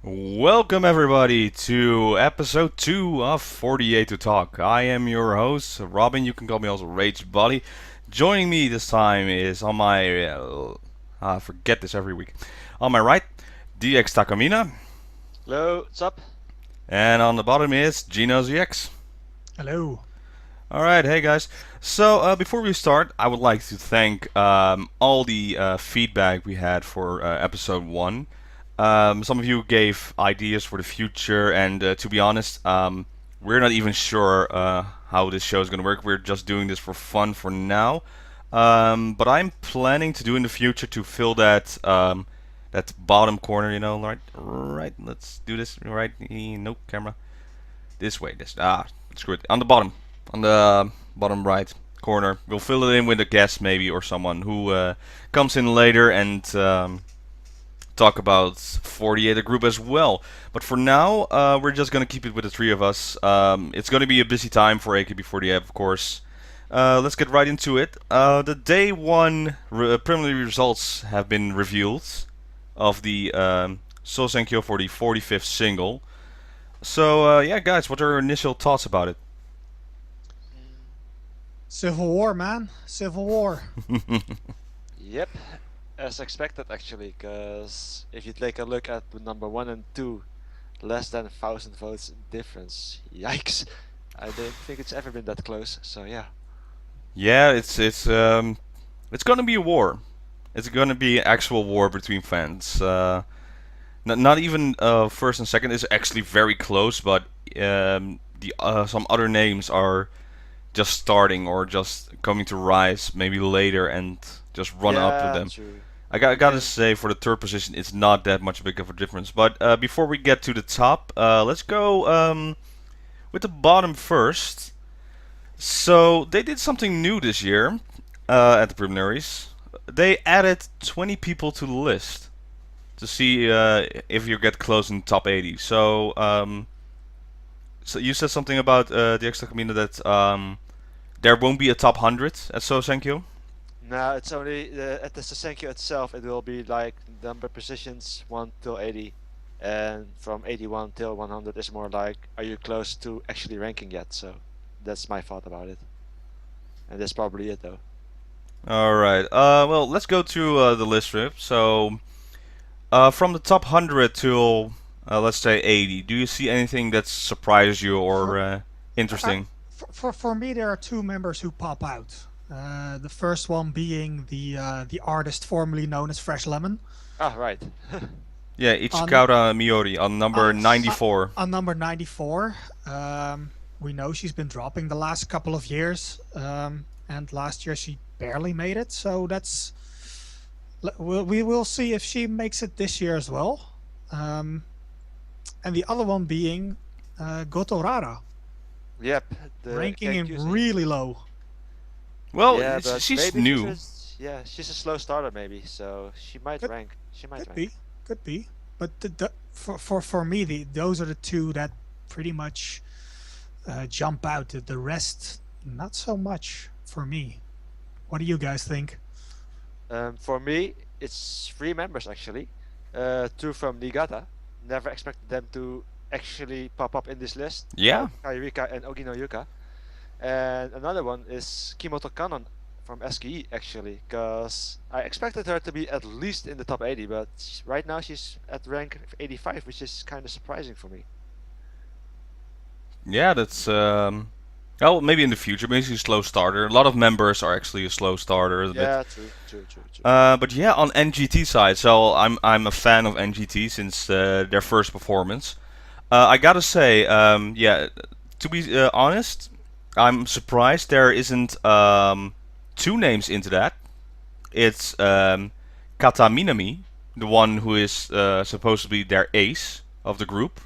Welcome everybody to episode 2 of 48 to Talk. I am your host, Robin. You can call me also Rage Buddy. Joining me this time is on my... I forget this every week. On my right, DXTakamina. Hello, what's up? And on the bottom is Gino ZX. Hello. Alright, hey guys. So, before we start, I would like to thank all the feedback we had for episode 1. Some of you gave ideas for the future, and to be honest, we're not even sure how this show is going to work. We're just doing this for fun for now. But I'm planning to do in the future to fill that bottom corner, right? Right. Let's do this. Right. Nope. Camera. This way. Screw it. On the bottom. On the bottom right corner. We'll fill it in with a guest maybe or someone who comes in later and talk about 48 a group as well. But for now, we're just gonna keep it with the three of us. It's gonna be a busy time for AKB48, of course. Let's get right into it. The day one preliminary results have been revealed of the Sousenkyo for the 45th single. So yeah, guys, what are your initial thoughts about it? Civil War, man. Civil War. Yep, as expected actually, because if you take a look at the number 1 and 2, less than 1,000 votes difference. Yikes! I don't think it's ever been that close. So yeah. Yeah, it's gonna be a war. It's gonna be an actual war between fans. Not even first and second is actually very close, but the some other names are just starting or just coming to rise maybe later and just run up with Yeah, them. true. I gotta And say for the third position it's not that much big of a difference. But before we get to the top, let's go with the bottom first. So they did something new this year at the preliminaries. They added 20 people to the list to see if you get close in top 80. So you said something about the DXTakamina that there won't be a top 100 at Sousenkyo. now it's only at the Sousenkyo itself. It will be like number positions 1 till 80, and from 81 till 100 is more like, are you close to actually ranking yet? So that's my thought about it, and that's probably it though. All right. Well, let's go to the list rip. So from the top 100 till let's say 80, do you see anything that surprises you or For interesting? for me, there are two members who pop out. The first one being the artist formerly known as Fresh Lemon Ah, right. Yeah, on Ichikawa Miori on number on 94. on number 94. We know she's been dropping the last couple of years, and last year she barely made it. So we will see if she makes it this year as well. And the other one being Gotorara, Yep, the ranking him Kenkyusa. really low. Well, Yeah, but she's maybe new. she's a slow starter maybe, so she might Could rank. She might could rank. be, could be. But for me, those are the two that pretty much jump out. The rest, not so much for me. What do you guys think? For me, it's three members actually. Two from Niigata. Never expected them to actually pop up in this list. Yeah. Kairika and Ogino Yuka. And another one is Kimoto Kanon from SKE actually, because I expected her to be at least in the top 80, but right now she's at rank 85, which is kind of surprising for me. Yeah, that's well, maybe in the future, maybe she's a slow starter. A lot of members are actually a slow starter a bit. Yeah, true, true, true, true. But yeah, on NGT side, so I'm a fan of NGT since their first performance. I gotta say, yeah, to be honest, I'm surprised there isn't two names into that. It's Kata Minami, the one who is supposed to be their ace of the group,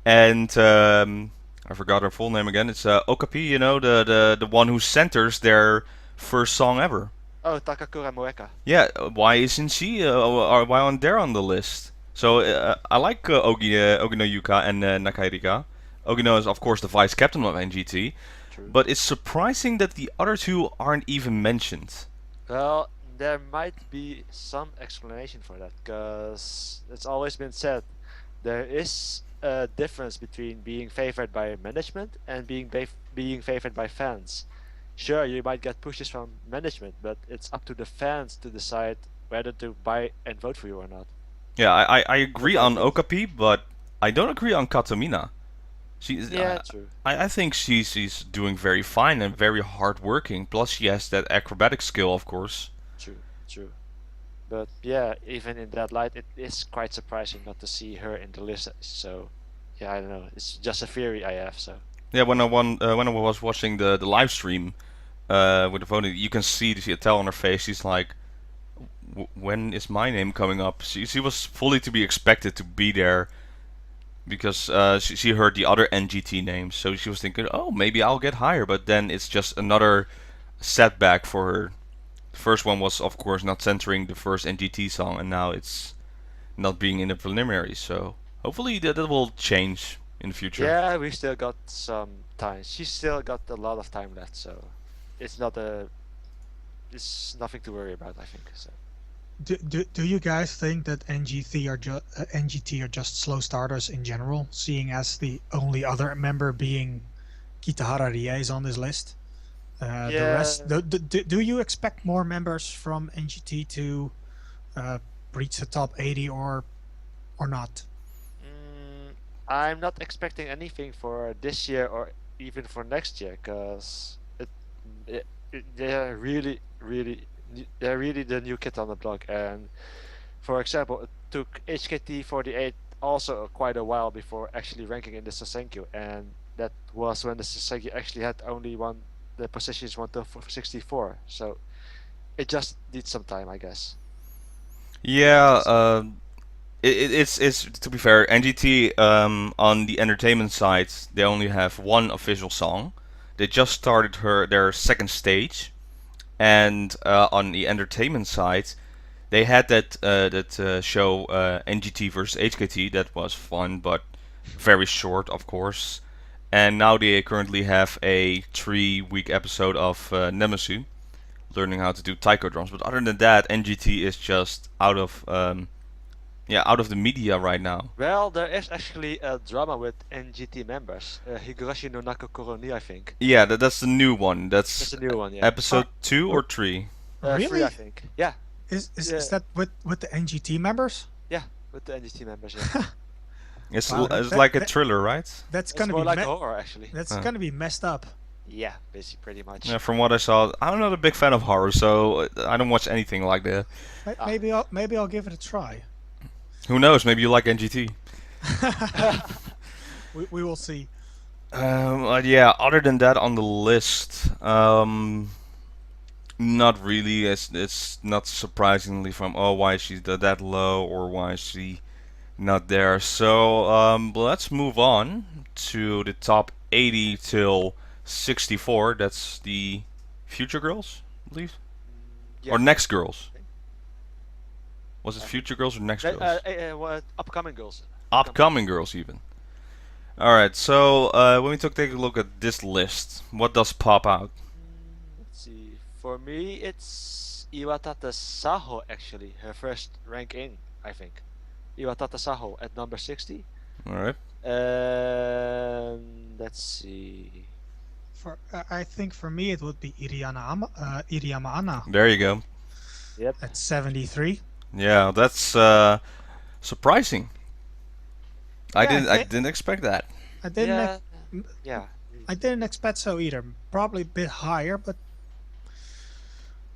and I forgot her full name again. It's Okapi, the one who centers their first song ever. Oh, Takakura Moeka. Yeah, why isn't she? Or why aren't they on the list? So I like Ogino Yuka and Nakairika. Ogino is of course the vice captain of NGT, True. but it's surprising that the other two aren't even mentioned. Well, there might be some explanation for that, because it's always been said there is a difference between being favored by management and being favored by fans. Sure, you might get pushes from management, but it's up to the fans to decide whether to buy and vote for you or not. Yeah, I agree what I on think. Okapi, but I don't agree on Katamina. She's, Yeah, true, I think she's doing very fine and very hardworking. Plus, she has that acrobatic skill, of course. true, true. But yeah, even in that light, it is quite surprising not to see her in the list. So, yeah, I don't know. It's just a theory I have. So, Yeah, when I was watching the live stream with the voting, you can see tell on her face. She's like, when is my name coming up? She was fully to be expected to be there because she heard the other NGT names, so she was thinking, oh, maybe I'll get higher. But then it's just another setback for her. The first one was, of course, not centering the first NGT song, and now it's not being in the preliminaries. So hopefully that will change in the future. yeah, we still got some time. She's still got a lot of time left. So, it's not a. It's nothing to worry about, I think. So. Do you guys think that NGT are just slow starters in general, seeing as the only other member being Kitahara Rie is on this list? The rest, do you expect more members from NGT to reach the top 80 or not? I'm not expecting anything for this year or even for next year, because they're really the new kid on the block. And for example, it took HKT48 also quite a while before actually ranking in the Sousenkyo, and that was when the Sousenkyo actually had only the positions 1 to 64. So it just needs some time, I guess. Yeah, it's to be fair, NGT on the entertainment side, they only have one official song. They just started their second stage, and on the entertainment side, they had that show NGT versus HKT that was fun, but very short, of course. And now they currently have a 3-week episode of Nemesu, learning how to do taiko drums. But other than that, NGT is just out of the media right now. Well, there is actually a drama with NGT members. Higurashi no Nako Koroni, I think. Yeah, that's the new one. That's the new one, yeah. Episode 2 or 3. Really? 3, I think. Yeah. Is that with the NGT members? Yeah, with the NGT members, yeah. It's Wow, it's that- like a that- thriller, right? That's It's gonna more be like a horror, actually. that's gonna be messed up. Yeah, basically, pretty much. Yeah, from what I saw, I'm not a big fan of horror, so I don't watch anything like that. Maybe I'll give it a try. Who knows? Maybe you like NGT. We will see. Yeah. Other than that, on the list, not really. It's not surprisingly from why is she that low or why is she not there. So let's move on to the top 80 till 64. That's the Future Girls, I believe, Yeah. or Next Girls. Was it Future Girls or Next Girls? What upcoming girls? Upcoming Girls, even. Alright, so when we take a look at this list, what does pop out? Let's see. For me, it's Iwatata Saho, actually. Her first rank in, I think. Iwatata Saho at number 60. Alright. And let's see. I think for me it would be Iriyama Anna There you go. Yep. at 73. Yeah, that's surprising. I Yeah, didn't expect that. I didn't Yeah. ex- Yeah. I didn't expect so either. Probably a bit higher, but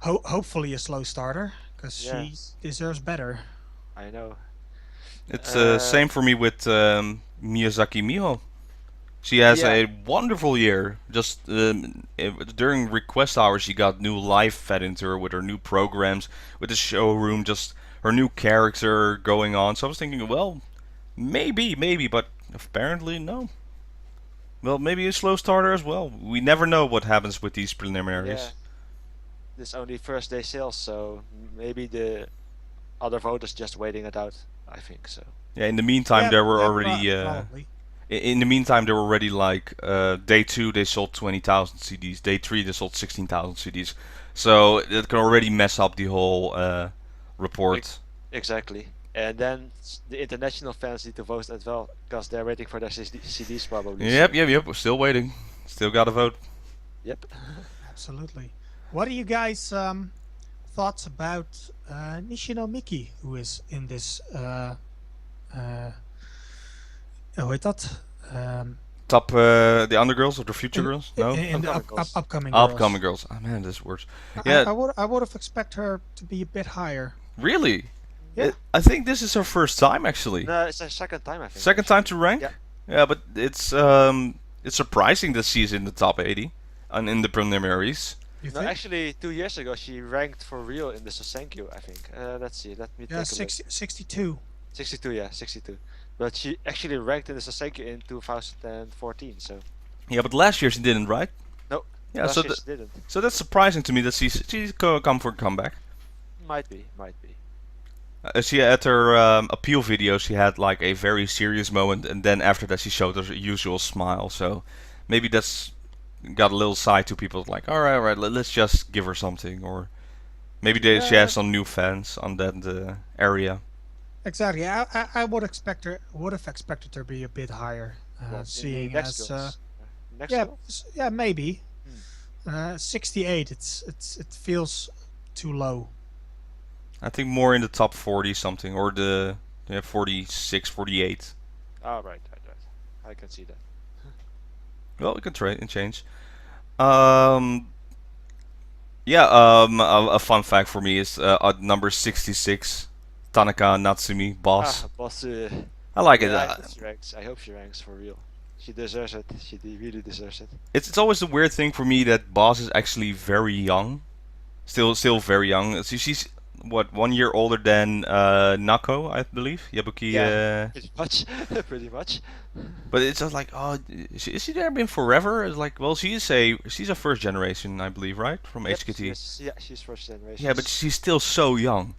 hopefully a slow starter because Yeah. she deserves better. I know. It's same for me with Miyazaki Miho. She has Yeah. a wonderful year. Just during request hours, she got new life fed into her with her new programs, with the showroom, just her new character going on. So I was thinking, well, maybe, but apparently no. Well, maybe a slow starter as well. We never know what happens with these preliminaries. Yeah. This only first day sales, so maybe the other voters just waiting it out. I think so. Yeah. In the meantime, there were Yeah, already. probably. In the meantime, there were already like day 2 they sold 20,000 CDs. Day 3 they sold 16,000 CDs. So it can already mess up the whole report. Exactly. And then the international fans need to vote as well, because they're waiting for their CDs probably. Yep, so- yep. We're still waiting. Still got to vote. Yep. Absolutely. What are you guys thoughts about Nishino Miki, who is in this hoe heet dat? Top the undergirls or the future girls? No, In the Upcoming girls. upcoming girls. upcoming girls. Oh man, this words. I Yeah, would have expected her to be a bit higher. really. Yeah. I think this is her first time actually. No, it's her second time, I think. Second time to rank. Yeah. Yeah, but it's surprising that she's in the top 80 and in the preliminaries. You No, think? actually, 2 years ago she ranked for real in the Sousenkyo, I think. Let's see, let me Yeah, take a look. 62. 62, yeah, 62. But she actually ranked in the Sousenkyo in 2014, so Yeah, but last year she didn't, right? no. Yeah, last so year she didn't. so that's surprising to me that she's come for a comeback. Might be, might be. She at her appeal video, she had like a very serious moment, and then after that she showed her usual smile. So maybe that's got a little side to people like, all right, let's just give her something, or maybe she Yeah. has some new fans on that area. Exactly. I would have expected her to be a bit higher, Well, in the seeing next as girls. Next yeah, girls? yeah, maybe. 68. It feels too low. I think more in the top 40 something, or the 46, 48. Ah, right. I can see that. Well, we can trade and change. Yeah, a fun fact for me is at number 66, Tanaka Natsumi, boss. Ah, boss. I like it. Yeah, I hope she ranks. I hope she ranks for real. She deserves it. She really deserves it. It's always a weird thing for me that boss is actually very young, still very young. She's what 1 year older than Nako, I believe. Yabuki. Yeah. Pretty much. Pretty much. But it's just like, oh, is she there been forever? It's like, well, she's a first generation, I believe, right, from Yep, HKT. yeah, she's first generation. Yeah, but she's still so young.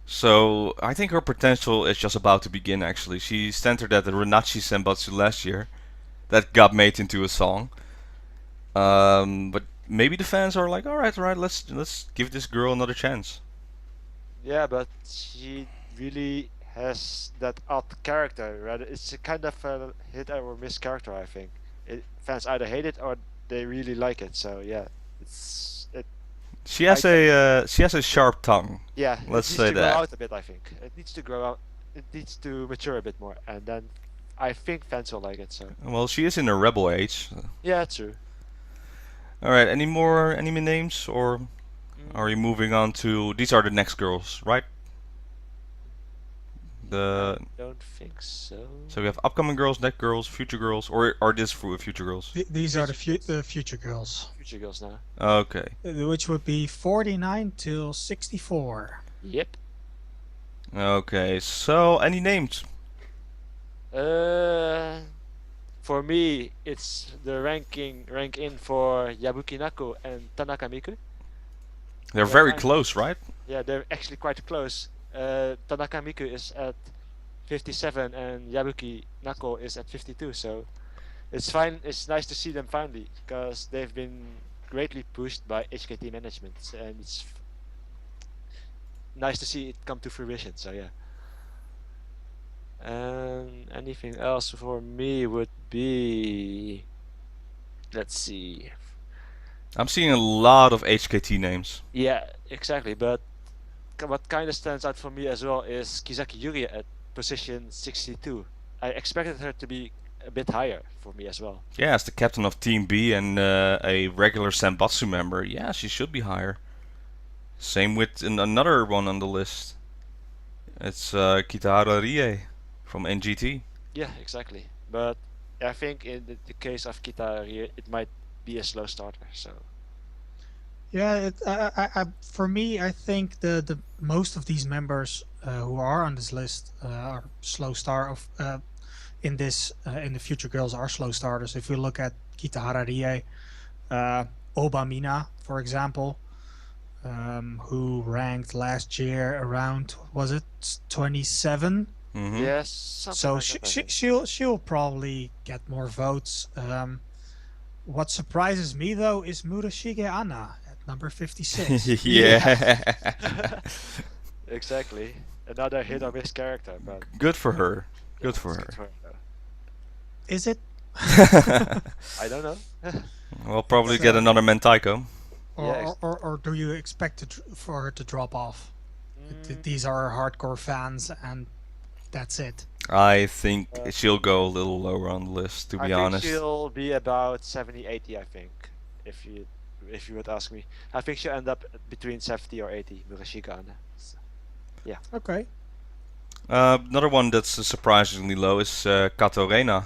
So I think her potential is just about to begin. Actually, she centered at the Renachi Senbatsu last year, that got made into a song. But maybe the fans are like, all right, let's give this girl another chance. Yeah, but she really has that odd character. Right? It's a kind of a hit or miss character, I think. Fans either hate it or they really like it. So yeah, She has a sharp tongue. yeah. Let's it say needs to that. grow out a bit. I think it needs to grow out. It needs to mature a bit more, and then I think fans will like it. So Well, she is in her rebel age. yeah, true. All right, any more anime names, or are you moving on to these are the next girls, right? The I don't think so. So we have upcoming girls, next girls, future girls, or are this future girls? These are the future girls, Future girls now. Okay. which would be 49 till 64. Yep. Okay. So any names? For me, it's the rank in for Yabuki Nako and Tanaka Miku. They're Yeah, very fine. close, right? Yeah, they're actually quite close. Tanaka Miku is at 57 and Yabuki Nako is at 52. So it's fine. It's nice to see them finally, because they've been greatly pushed by HKT management, and it's nice to see it come to fruition. So yeah. And anything else for me would be, let's see. I'm seeing a lot of HKT names. Yeah, exactly. But what kind of stands out for me as well is Kizaki Yuria at position 62. I expected her to be a bit higher for me as well. Yeah, as the captain of Team B and a regular Senbatsu member, yeah, she should be higher. Same with another one on the list. It's Kitahara Rie from NGT. Yeah, exactly. But I think in the case of Kita here, it might be a slow starter. So Yeah, for me, I think the most of these members who are on this list are slow start of in the future girls are slow starters. If we look at Kitahara Rie, Obamina, for example, who ranked last year around, was it 27? Mm-hmm. yes, something So like that, I think. she'll probably get more votes. What surprises me though is Murashige Anna at number 56. Yeah. Exactly. Another hit or miss character, but Good for her. yeah, Good for it's her. good for her though. Is it? I don't know. We'll probably It's, get another Mentaiko. or, Yeah, or do you expect for her to drop off? These are hardcore fans, and that's it. I think Uh, she'll go a little lower on the list, to I be think honest. she'll be about 70, 80, I think. If you would ask me. I think she'll end up between 70 or 80, Murashika Anna. So, Okay. Another one that's surprisingly low is Kato Reina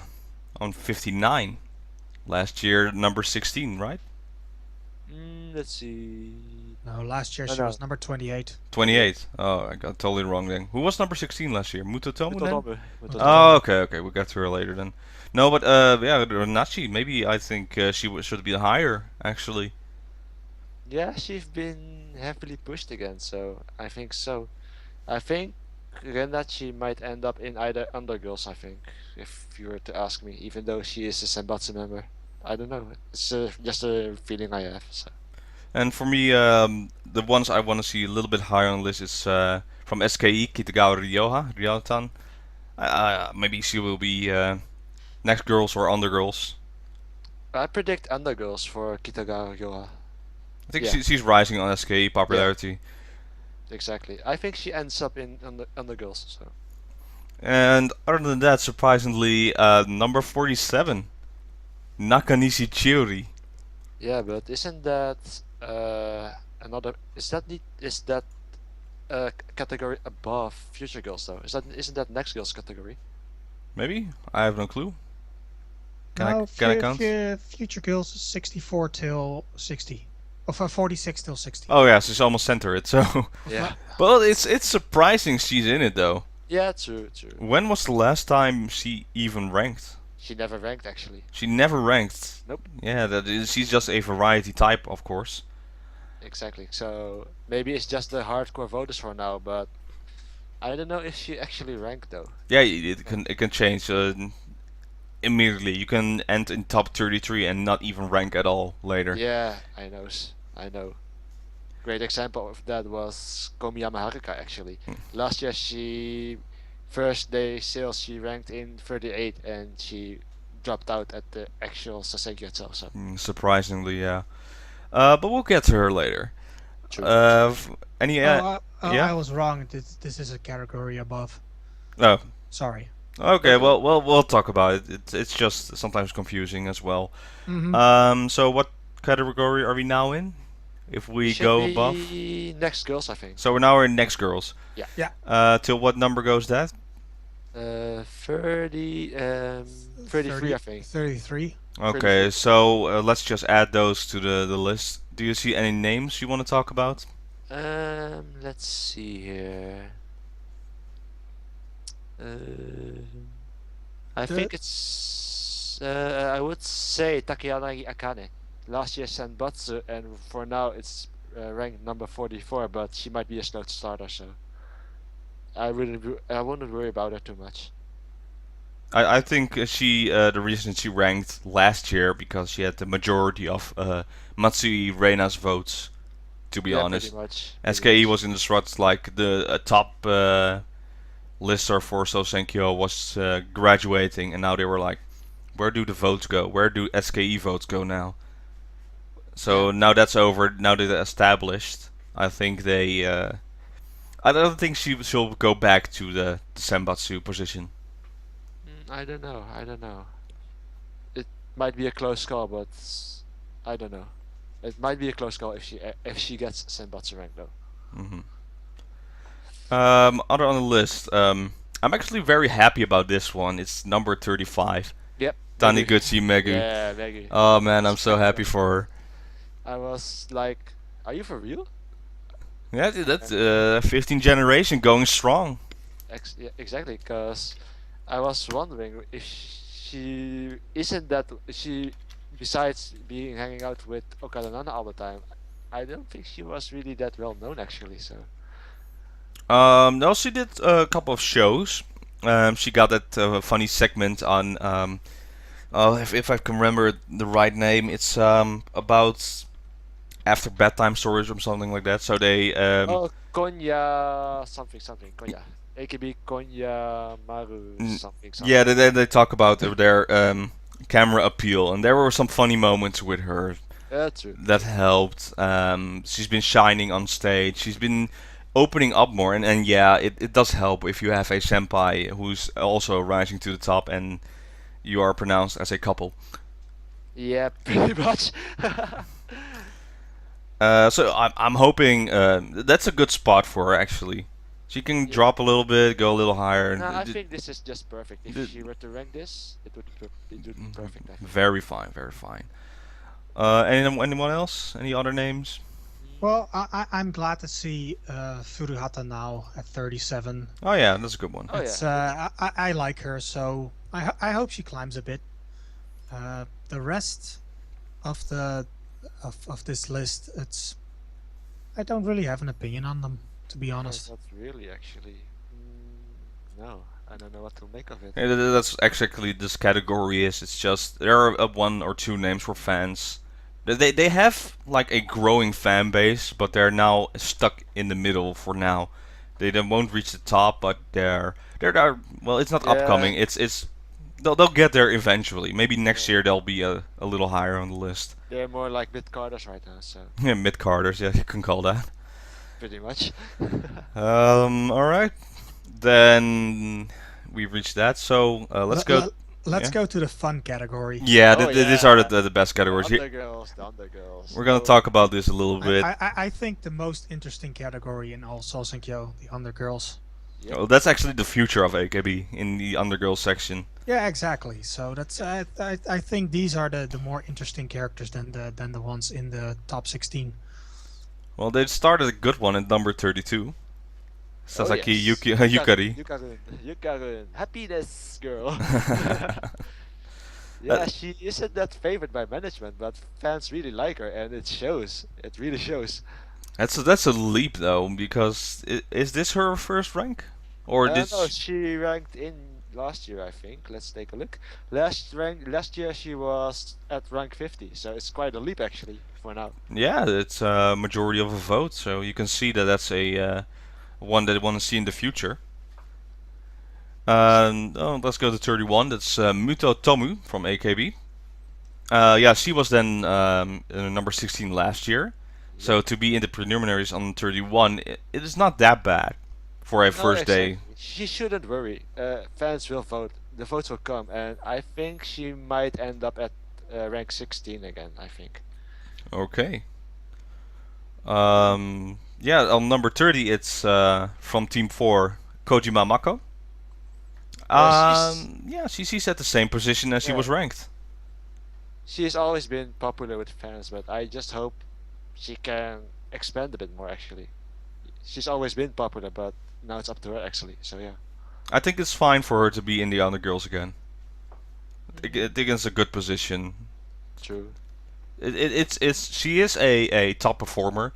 on 59. Last year, number 16, right? let's see. No, last year No, she no. was number 28. 28. Oh, I got totally wrong then. Who was number 16 last year? Mutotomo then? Mutotomo. Oh, okay, we'll get to her later then. No, but yeah, Nachi, maybe I think should be higher, actually. Yeah, she's been heavily pushed again, so I think so. I think Renachi might end up in either Undergirls, I think, if you were to ask me, even though she is a Senbatsu member. I don't know. It's just a feeling I have. So. And for me, the ones I want to see a little bit higher on the list is from SKE, Kitagawa Ryotan. Maybe she will be next girls or undergirls. I predict Undergirls for Kitagawa Yoha. I think Yeah. she's rising on SKE popularity. Exactly. I think she ends up in Undergirls. So. And other than that, surprisingly, number 47, Nakanishi Chiori. Yeah, but isn't that another? Is that category above Future Girls though? Isn't that Next Girls category? Maybe? I have no clue. Can No, I count? Future Girls is 64 till 60. Or 46 till 60. Oh yeah, she's almost center it, so... Yeah. Well, it's surprising she's in it though. Yeah, true. When was the last time she even ranked? She never ranked actually. She never ranked. Nope. Yeah, she's just a variety type, of course. Exactly. So maybe it's just the hardcore voters for now, but I don't know if she actually ranked though. Yeah, it can change immediately. You can end in top 33 and not even rank at all later. Yeah, I know. Great example of that was Komiyama Haruka actually. Last year first day sales she ranked in 38 and she dropped out at the actual Sousenkyo itself. So. Surprisingly, yeah. But we'll get to her later. True. Any? yeah? Yeah? I was wrong. This is a category above. Oh. Sorry. Okay. Well, we'll talk about it. It's just sometimes confusing as well. Mm-hmm. So what category are we now in? If we Should go be above. Next Girls, I think. So we're now in next girls. Yeah. Till what number goes that? 33, I think. 33. Okay, 33. so let's just add those to the list. Do you see any names you want to talk about? Let's see here. I think it's. I would say Takeyanagi Akane. Last year Senbatsu, and for now it's ranked number 44, but she might be a slow starter, so I wouldn't worry about her too much. I think the reason she ranked last year because she had the majority of Matsui Reina's votes. To be Yeah, honest, pretty much. SKE was in the slots like the top lister for Sousenkyo was graduating, and now they were like, where do the votes go? Where do SKE votes go now? So now that's over. Now they're established. I think they. I don't think she'll go back to the senbatsu position. I don't know. It might be a close call, but I don't know. It might be a close call if she gets Senbatsu rank though. Other on the list, I'm actually very happy about this one. It's number 35. Yep. Taniguchi Megu. Yeah, Megu. Oh man, I'm so happy for her. I was like, are you for real? Yeah, that's 15th generation going strong. Yeah, exactly, because I was wondering if she besides being hanging out with Okada Nana all the time, I don't think she was really that well known actually. So. No, she did a couple of shows. She got that funny segment on. If I can remember the right name, it's about after bedtime stories or something like that. So they Oh, Konya something something Konya. AKB Konya Maru n- something yeah, something. they talk about their camera appeal, and there were some funny moments with her True, that true. helped. She's been shining on stage. She's been opening up more, and yeah, it does help if you have a senpai who's also rising to the top, and you are pronounced as a couple. Yeah, pretty much. So I'm hoping that's a good spot for her actually. She can Yeah. drop a little bit, go a little higher. No, I think this is just perfect. If she were to rank this, it would be perfect, I think. Very fine, very fine. Anyone else? Any other names? Well, I'm glad to see Furuhata now at 37. Oh yeah, that's a good one. Oh It's yeah. I like her, so I hope she climbs a bit. The rest of the of this list, it's I don't really have an opinion on them, to be honest. Not really, actually. No, I don't know what to make of it. Yeah, that's exactly this category is. It's just there are one or two names for fans. They have like a growing fan base, but they're now stuck in the middle for now. They then won't reach the top, but they're well. It's not Yeah, upcoming. It's they'll get there eventually. Maybe next yeah. year they'll be a little higher on the list. They're more like mid carders right now, so Yeah, mid carders. Yeah, you can call that. pretty much. All right. Then we've reached that. So let's Let, go. let, let's Yeah. go to the fun category. Yeah, Oh these are yeah, the best categories. Here, the undergirls. we're gonna talk about this a little bit. I think the most interesting category in all Sousenkyo, the undergirls. Yep. Oh, that's actually the future of AKB in the undergirl section. Yeah, exactly. So that's I think these are the more interesting characters than the ones in the top 16. Well, they started a good one at number 32. Sasaki yes. Yukari. Yukarun, happiness girl. Yeah, That- she isn't that favored by management, but fans really like her, and it shows. It really shows. that's a leap though, because is this her first rank, or did No, she ranked in last year, I think. Let's take a look. Last year she was at rank 50, so it's quite a leap actually for now. yeah, it's a majority of a vote, so you can see that that's a one that I want to see in the future. Let's go to 31. That's Muto Tomu from AKB. Yeah, she was then number 16 last year. So to be in the preliminaries on 31, it is not that bad for a No, first day. exactly. She shouldn't worry. Fans will vote. The votes will come, and I think she might end up at rank 16 again. I think. Okay. Yeah, on number 30, it's from Team 4, Kojima Mako. Yeah, she's at the same position as she Yeah. was ranked. She's always been popular with fans, but I just hope she can expand a bit more. Actually, she's always been popular, but now it's up to her actually. So yeah. I think it's fine for her to be in the Undergirls again. I think it's a good position. True. It's she is a top performer,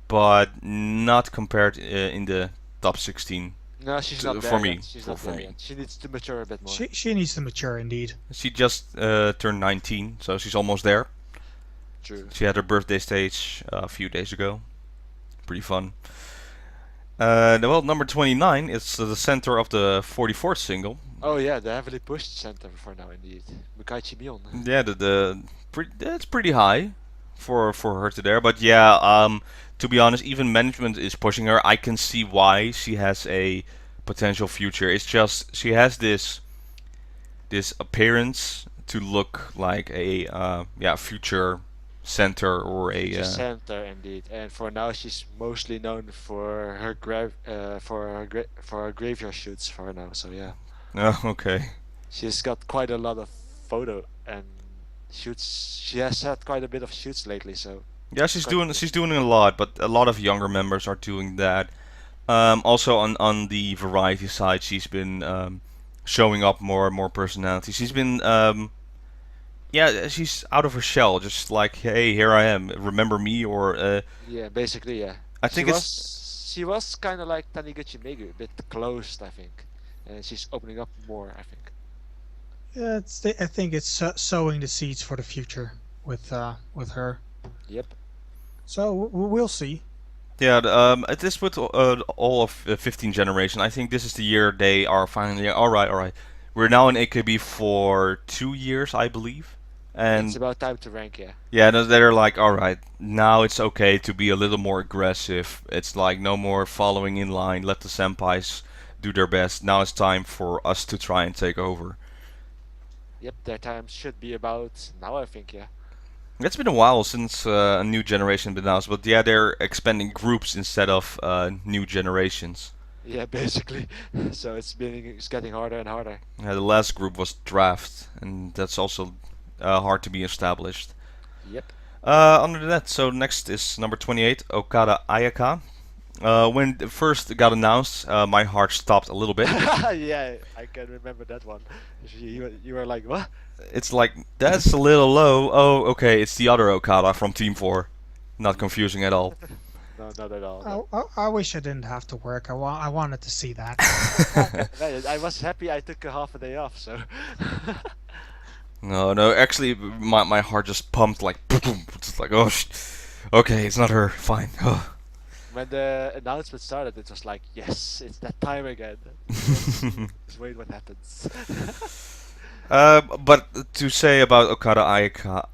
but not compared in the top 16 No, she's not there for me. yet. She's For, not for there me, yet. She needs to mature a bit more. She needs to mature indeed. she just turned 19, so she's almost there. True. She had her birthday stage a few days ago. Pretty fun. Well, number 29 is the center of the 44th single. Oh yeah, the heavily pushed center for now indeed. Mukaichi Mion. Yeah, that's pretty high for her to there. But yeah, to be honest, even management is pushing her. I can see why she has a potential future. It's just she has this appearance to look like a future center or She's a a center indeed, and for now she's mostly known for her for her graveyard shoots for now. So yeah, oh, okay. she's got quite a lot of photo and shoots. She has had quite a bit of shoots lately. So Yeah, it's quite good. she's doing a lot, but a lot of younger members are doing that. Also on the variety side, she's been showing up more and more personality. She's been yeah, she's out of her shell, just like, hey, here I am, remember me? Or Yeah, basically yeah. I think She was kind of like Taniguchi Megu, a bit closed I think, and she's opening up more I think. Yeah, I think it's sowing the seeds for the future with her. Yep. So we'll see. Yeah, it is with all of 15 generation. I think this is the year they are finally all right. All right, we're now in AKB for 2 years, I believe, It's and about time to rank, yeah. yeah, they're like, all right, now it's okay to be a little more aggressive. It's like no more following in line. Let the senpais do their best. Now it's time for us to try and take over. Yep, their time should be about now, I think, yeah. It's been a while since a new generation been announced, but yeah, they're expanding groups instead of new generations. Yeah, basically. So it's getting harder and harder. The last group was draft, and that's also hard to be established. Yep. Under that, so next is number 28, Okada Ayaka. When it first got announced, my heart stopped a little bit. Yeah, I can remember that one. You were like, what? It's like, that's a little low. Oh, okay, it's the other Okada from Team 4. Not confusing at all. No, not at all. No. I wish I didn't have to work. I wanted to see that. Man, I was happy I took a half a day off, so. No, actually, my heart just pumped like, it's like, oh, okay, it's not her, fine. Oh. When the announcement started, it was like, yes, it's that time again. Just wait what happens. But to say about Okada Ayaka,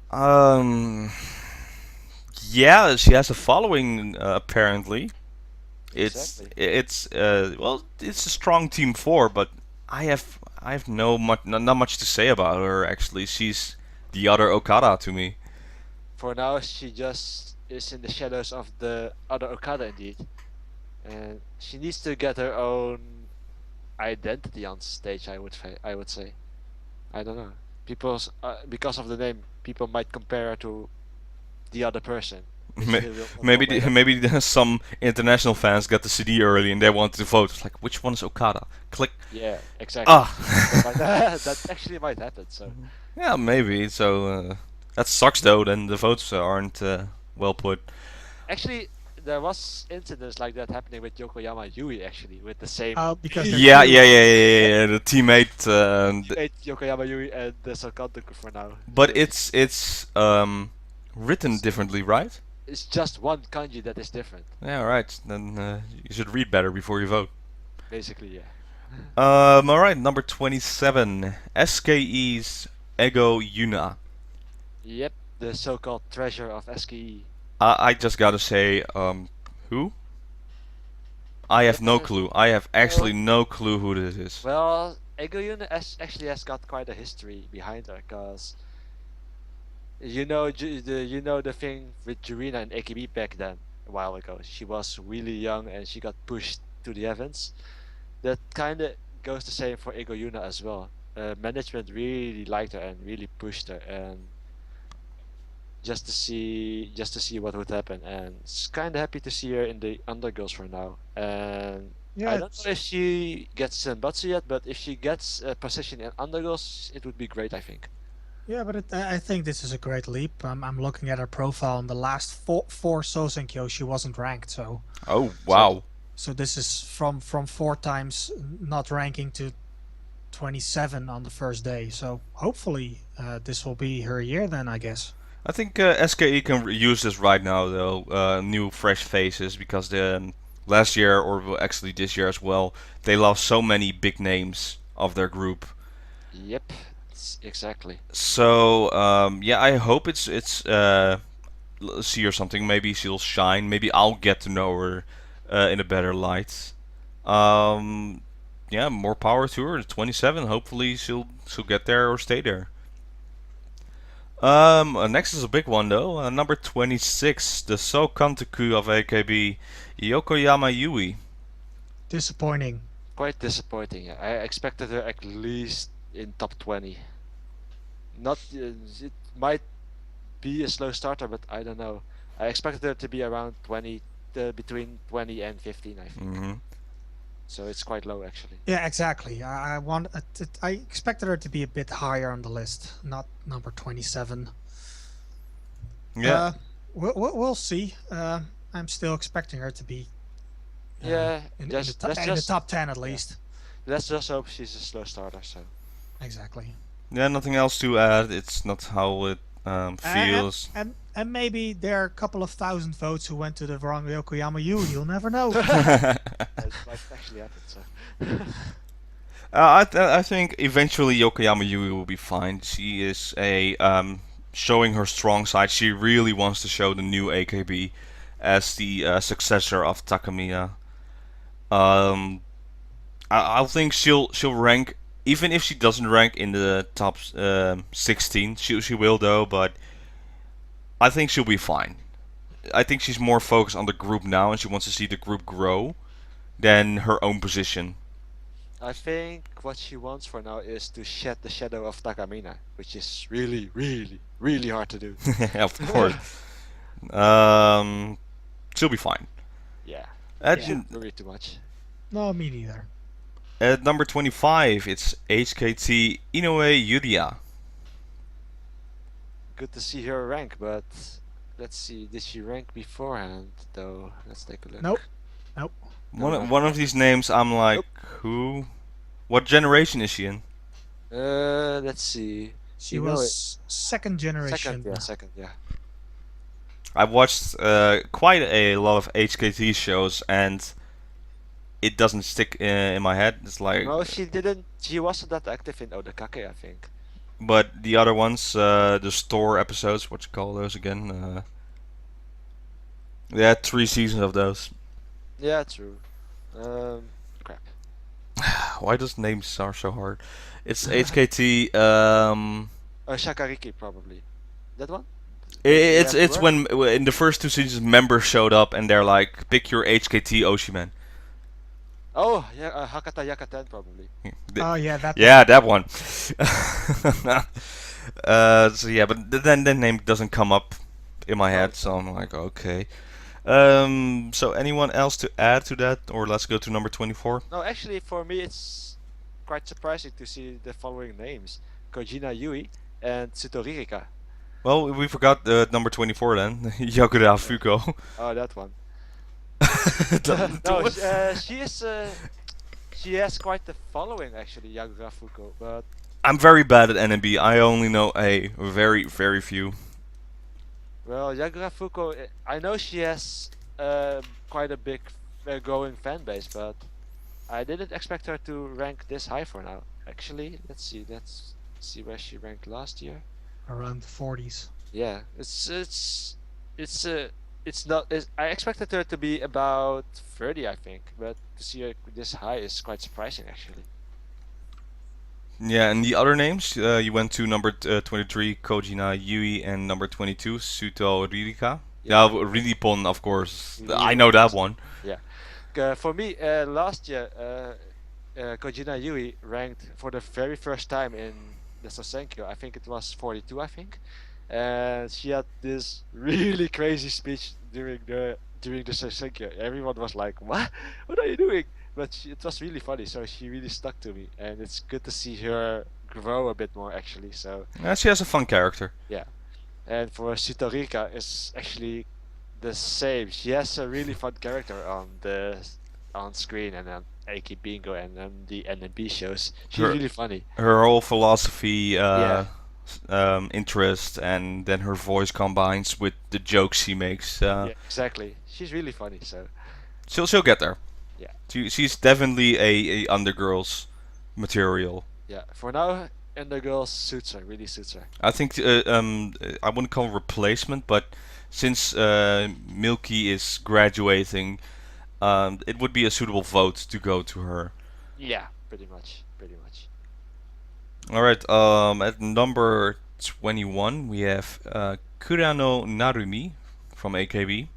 yeah, she has a following apparently. Exactly. It's a strong Team 4, but I have not much to say about her actually. She's the other Okada to me. For now, she just is in the shadows of the other Okada indeed. And she needs to get her own identity on stage, I would say. I don't know. Because of the name, people might compare her to the other person. Maybe some international fans got the CD early and they wanted to vote. It's like, which one is Okada? Click. Yeah, exactly. Ah. That actually might happen. So Yeah, maybe. So that sucks though. Then the votes aren't well put. actually, there was incidents like that happening with Yokoyama Yui actually with the same. Because they're Yeah. The teammate. Yokoyama Yui and the Sousenkyo for now. But it's written differently, right? It's just one kanji that is different. Yeah, right. Then you should read better before you vote. Basically, yeah. Alright, number 27. SKE's Ego Yuna. Yep, the so-called treasure of SKE. I just gotta say, who? I have no clue. I have actually no clue who this is. Well, Ego Yuna actually has got quite a history behind her, cause you know the thing with Jurina and AKB back then a while ago. She was really young and she got pushed to the heavens. That kind of goes the same for Ego Yuna as well. Management really liked her and really pushed her, and just to see what would happen. And it's kind of happy to see her in the Undergirls for now. And Yeah, I don't know if she gets senbatsu yet, but if she gets a position in Undergirls, it would be great, I think. yeah, but I think this is a great leap. I'm looking at her profile. In the last four Sousenkyo, she wasn't ranked. So Oh, wow. this is from 4 times not ranking to 27 on the first day. So hopefully this will be her year then, I guess. I think SKE can use this right now, though. New, fresh faces, because the last year, or actually this year as well, they lost so many big names of their group. Yep, exactly. So yeah, I hope it's see or something. Maybe she'll shine. Maybe I'll get to know her in a better light. Yeah, more power to her. 27. Hopefully she'll get there or stay there. Next is a big one though. Number 26, the Sousenkyo of AKB, Yokoyama Yui. Disappointing. Quite disappointing. Yeah. I expected her at least in top 20. Not it might be a slow starter, but I don't know. I expected her to be around 20, between 20 and 15, I think. Mm-hmm. So it's quite low actually. Yeah, exactly. I expected her to be a bit higher on the list, not number 27. Yeah. We'll see. I'm still expecting her to be Yeah, in just the top 10 at least. let's just hope she's a slow starter. So Exactly. Yeah, nothing else to add. It's not how it feels. And And maybe there are a couple of thousand votes who went to the wrong Yokoyama Yui. You'll never know. It might actually happen. So. I think eventually Yokoyama Yui will be fine. She is showing her strong side. She really wants to show the new AKB as the successor of Takamina. Um, I think she'll rank, even if she doesn't rank in the top 16. She will though, but I think she'll be fine. I think she's more focused on the group now, and she wants to see the group grow than her own position. I think what she wants for now is to shed the shadow of Takamina, which is really, really, really hard to do. Of course. She'll be fine. Yeah. At, Shouldn't worry too much. No, me neither. at number 25, it's HKT Inoue Yuria. Good to see her rank, but let's see. Did she rank beforehand, though? Let's take a look. Nope. Nope. One of these names, I'm like, who? What generation is she in? Let's see. She You know was second generation. Second, yeah. I've watched quite a lot of HKT shows, and it doesn't stick in my head. It's like, No, she didn't. She wasn't that active in Odakake, I think. but the other ones, the store episodes, what you call those again? They had 3 seasons of those. Yeah, true. Crap. Why does names are so hard? It's HKT. Shakariki, probably. That one? It's Yeah, when in the first 2 seasons members showed up and they're like, pick your HKT Oshiman. Oh, yeah, Hakata Yakaten, probably. Oh yeah, that. Yeah, that one. So yeah, but then the name doesn't come up in my head, so I'm like, okay. So anyone else to add to that, or let's go to number 24? No, actually, for me, it's quite surprising to see the following names: Kojina Yui and Tsutoririka. Well, we forgot number 24 then, Yakura Fuko. Oh, that one. Don't- No, don't- she is. She has quite the following, actually, Yagura Fuko. But I'm very bad at NMB. I only know a very, very few. well, Yagura Fuko, I know she has quite a big, growing fan base, but I didn't expect her to rank this high for now. Actually, let's see. Let's see where she ranked last year. Around the 40s. Yeah, it's not. I expected her to be about 30, I think, but to see her this high is quite surprising, actually. Yeah, and the other names, you went to number 23, Kojina Yui, and number 22, Suto Ririka. Yeah, Ridipon, of course. I know that one. For me, last year, Kojina Yui ranked for the very first time in the Sousenkyo. I think it was 42, I think. And she had this really crazy speech during the Sousenkyo. Everyone was like, "What? What are you doing?" But it was really funny, so she really stuck to me, and it's good to see her grow a bit more, actually. So Yeah, she has a fun character. and for Sutorika, it's actually the same. She has a really fun character on screen and on Aki Bingo and on the NMB shows. She's Her- really funny. Her whole philosophy, Yeah. interest, and then her voice combines with the jokes she makes. Yeah, exactly. She's really funny. So She'll get there. Yeah. She's definitely a Undergirls material. yeah, for now, Undergirl suits her. Really suits her. I think I wouldn't call it replacement, but since Milky is graduating, it would be a suitable vote to go to her. Yeah, pretty much. Pretty much. All right. At number 21, we have Kurano Narumi from AKB.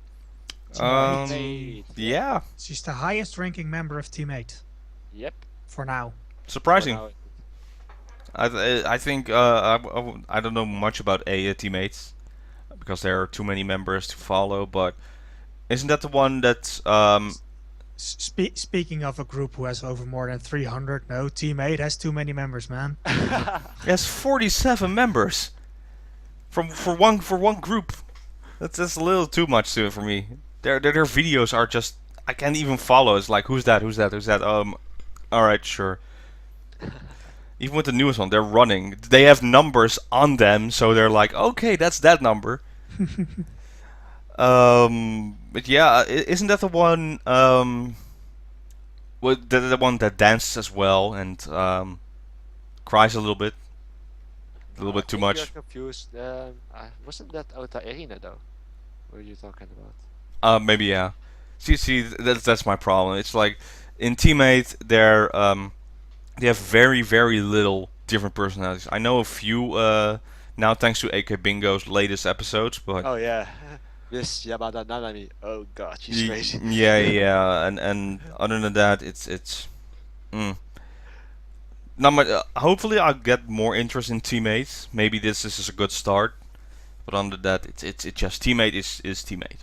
Teammate. Yeah, She's the highest ranking member of Team 8 Yep. for now. surprising. For now, I think I don't know much about A teammates because there are too many members to follow. But isn't that the one that Speaking of a group who has over more than 300, no, Team 8 has too many members, man. has 47 members for one group? That's a little too much for me. Their videos are just I can't even follow. It's like who's that? Who's that? Who's that? All right, sure. Even with the newest one, they're running. They have numbers on them, so they're like, okay, that's that number. But yeah, isn't that the one? The one that dances as well and cries a little No, I bit too think you're much. confused. Wasn't that Ota Erina though? What are you talking about? Maybe yeah. See, that's my problem. It's like in Teammate, they have very little different personalities. I know a few now thanks to AK Bingo's latest episodes, but Oh yeah, Miss Yamada Nanami. Oh god, she's crazy. yeah, and other than that, it's mm, not much. Hopefully, I'll get more interest in Teammates. Maybe this is a good start, but under that, it's just Teammate is Teammate.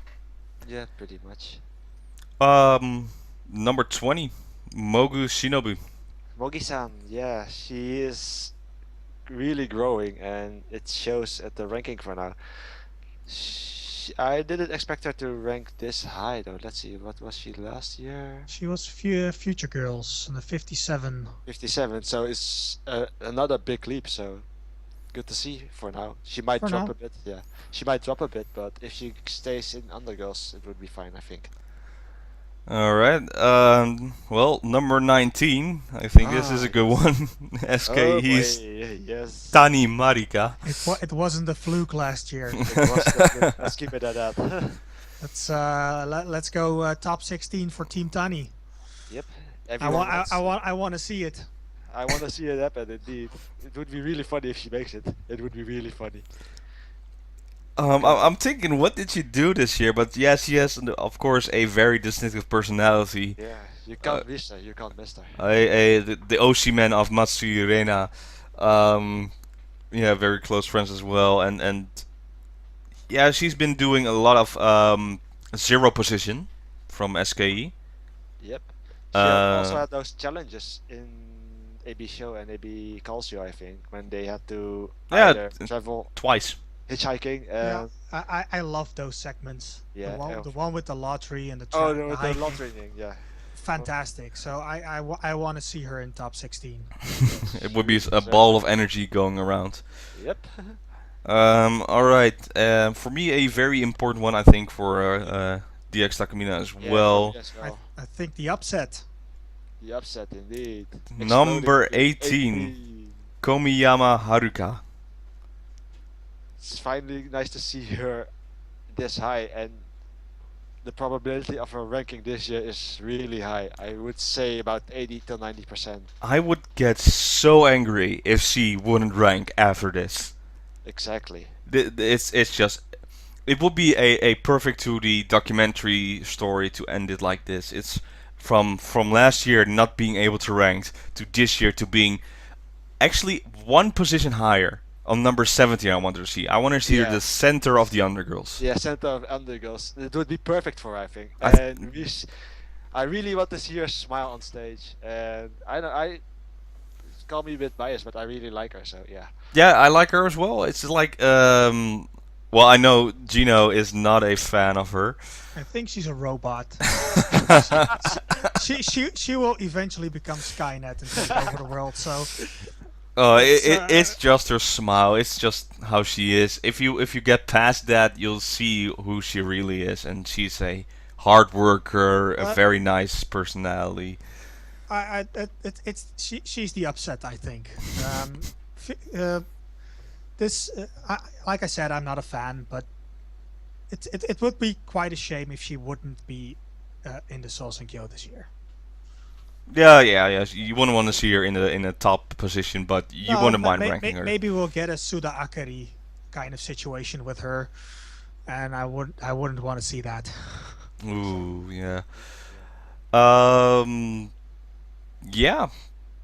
Yeah, pretty much. Um, number 20, Mogu Shinobu. Mogi-san, yeah, she is really growing, and it shows at the ranking for now. I didn't expect her to rank this high though. Let's see, what was she last year? She was Future Girls on the 57. 57. So it's another big leap. So good to see for now. She might For drop now. a bit, yeah. She might drop a bit, but if she stays in Undergirls, it would be fine, I think. All right. Well, number 19. I think this is Ah, a good yes. one. Oh boy, SKE's yes. Tani Marika. It wasn't a fluke last year. It was the fluke. Let's keep it at that. Let's go top 16 for Team Tani. Yep. I Everyone want wants. I want to see it. I want to see it happen. Indeed, it would be really funny if she makes it. It would be really funny. I'm thinking, what did she do this year? But yes, she has, of course, a very distinctive personality. Yeah, you Uh, can't miss her. You can't miss her. the OC man of Matsuyu Reina. Um, yeah, very close friends as well. And yeah, she's been doing a lot of zero position from SKE. Yep. She also Uh, had those challenges in AB Show and AB Calcio, I think, when they had to yeah, either travel twice. hitchhiking Yeah, and I love those segments. yeah. The one with the lottery and Oh, the the hiking. lottery thing, yeah. Fantastic. So I want to see her in top 16. It would be Really a deserves ball it. of energy going around. Yep. All right. For me, a very important one, I think, for DXTakamina as Yeah, for me well. as well. I think the upset. The upset indeed. Exploding Number to 18, 18. Komiyama Haruka. It's finally nice to see her this high, and the probability of her ranking this year is really high. I would say about 80 to 90%. I would get so angry if she wouldn't rank after this. Exactly. It's just it would be a perfect to the documentary story to end it like this. It's from last year not being able to rank to this year to being actually one position higher on number 17. I want to see. I want to see her Yeah. the center of the undergirls. Yeah, center of Undergirls. It would be perfect for her, I think. I th- And I really want to see her smile on stage. And I know call me a bit biased, but I really like her. So yeah. Yeah, I like her as well. It's like well, I know Gino is not a fan of her. I think she's a robot. She will eventually become Skynet and take over the world. So It's just her smile. It's just how she is. If you get past that, you'll see who she really is, and she's a hard worker, a Uh, very nice personality. she's the upset. I think. This like I said, I'm not a fan, but it would be quite a shame if she wouldn't be in the Sousenkyo this year. Yeah. You wouldn't want to see her in a top position, but you No, wouldn't mind ranking her. maybe we'll get a Suda Akari kind of situation with her, and I wouldn't want to see that. Ooh, yeah. Yeah. Yeah.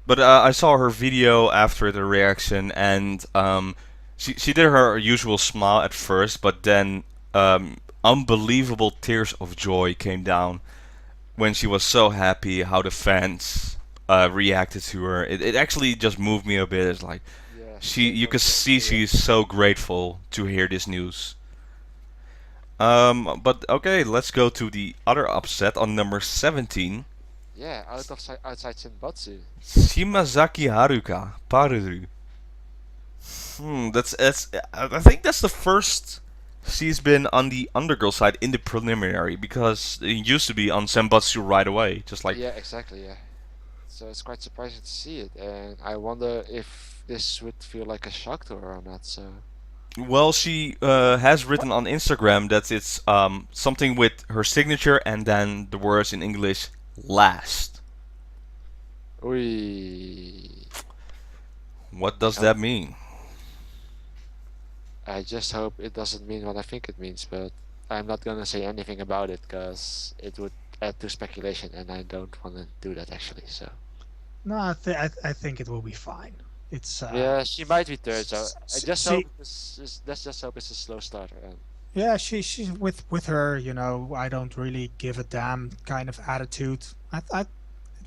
But I saw her video after the reaction, and she did her usual smile at first, but then unbelievable tears of joy came down when she was so happy how the fans reacted to her. It actually just moved me a bit. It's like Yeah. you could see Yeah. she's so grateful to hear this news. But okay, let's go to the other upset on number 17. Yeah, outside Senbatsu. Shimazaki Haruka, Paruru. That's I think that's the first she's been on the undergirl side in the preliminary because it used to be on senbatsu right away, just like. Yeah, exactly. Yeah. So it's quite surprising to see it, and I wonder if this would feel like a shock to her or not. So. Well, she has written on Instagram that it's something with her signature and then the words in English last. Oi. What does that mean? I just hope it doesn't mean what I think it means, but I'm not gonna say anything about it because it would add to speculation, and I don't want to do that actually. So. No, I think it will be fine. It's Yeah, she might return. So I just hope see, let's just hope it's a slow starter. And yeah, she's with her. You know, I don't really give a damn kind of attitude. It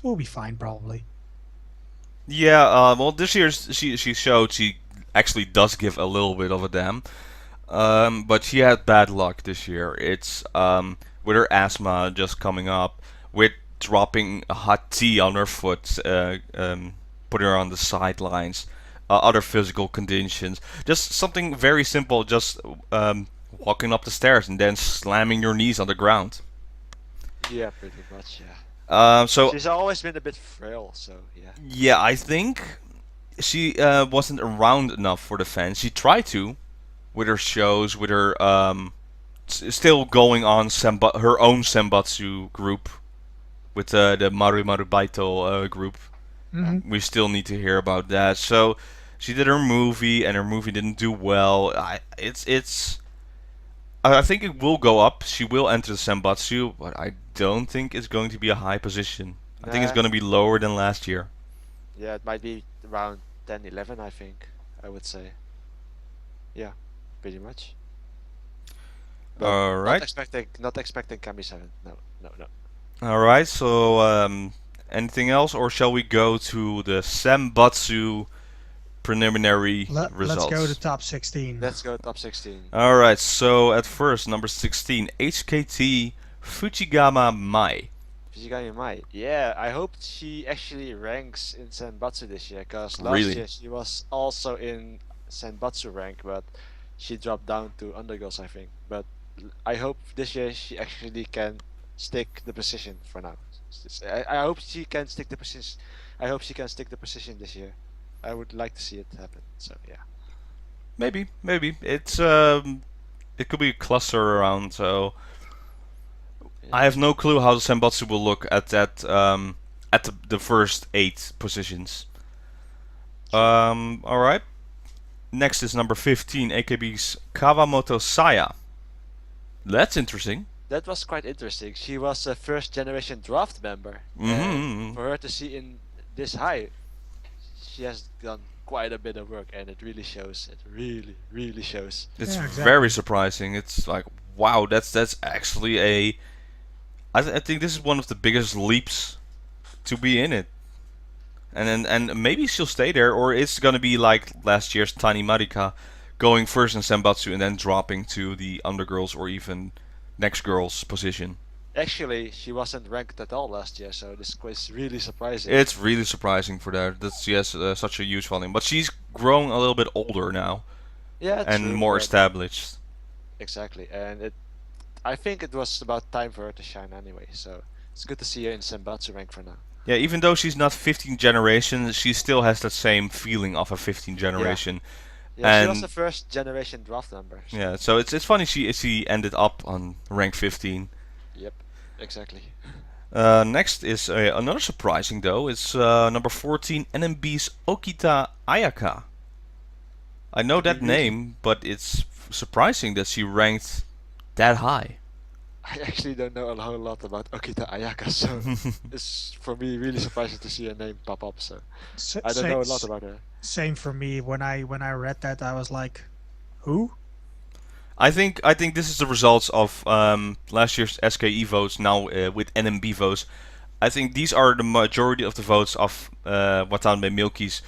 will be fine probably. Yeah, well, this year she showed she actually does give a little bit of a damn. But she had bad luck this year. It's with her asthma just coming up, with dropping a hot tea on her foot, putting her on the sidelines, other physical conditions. Just something very simple, just walking up the stairs and then slamming your knees on the ground. yeah, pretty much. Yeah. So She's always been a bit frail, so yeah. yeah, I think she wasn't around enough for the fans. She tried to, with her shows, with her still going on her own senbatsu group with the Maru Maru Baito group. Mm-hmm. We still need to hear about that. So she did her movie, and her movie didn't do well. I think it will go up. She will enter the senbatsu, but I don't think it's going to be a high position. I think it's Nah, going to be lower than last year. yeah, it might be around 10, 11, I think. I would say. Yeah, pretty much. But All right. not expecting Kami 7. No, no, no. All right. So anything else, or shall we go to the senbatsu preliminary Let's go to results? top 16. Let's go top 16. All right. So at first, number 16, HKT Fujigama Mai. Fujigami Mai. Yeah, I hope she actually ranks in Senbatsu this year, because last Really? year she was also in Senbatsu rank, but she dropped down to Undergirls, I think. But I hope this year she actually can stick the position for now. I hope she can stick the position. I hope she can stick the position this year. I would like to see it happen. So yeah. Maybe it could be a cluster around. So I have no clue how the senbatsu will look at that at the first 8 positions. All right. Next is number 15, AKB's Kawamoto Saya. That's interesting. That was quite interesting. She was a first generation draft member. And for her to see in this high, she has done quite a bit of work, and it really shows. It really, really shows. It's Yeah, exactly. very surprising. It's like, wow, that's actually a. I think this is one of the biggest leaps to be in it. And maybe she'll stay there, or it's gonna be like last year's Tani Marika, going first in Senbatsu and then dropping to the undergirls or even next girls position. Actually, she wasn't ranked at all last year, so this was really surprising. It's really surprising for that. That's yes, such a huge volume. But she's grown a little bit older now Yeah, and true. more But established. exactly, and I think it was about time for her to shine anyway. So it's good to see her in Senbatsu rank for now. Yeah, even though she's not 15th generation, she still has that same feeling of a 15th generation. Yeah, she was And the first generation draft member. So. yeah, so it's funny she ended up on rank 15. Yep, exactly. Next is another surprising though. It's number 14, NMB's Okita Ayaka. I know that name, but it's surprising that she ranked that high. I actually don't know a whole lot about Okita Ayaka, so it's for me really surprising to see her name pop up. So I don't know a lot about her. Same for me. When I read that, I was like, who? I think this is the results of last year's SKE votes now with NMB votes. I think these are the majority of the votes of Watanabe Milky's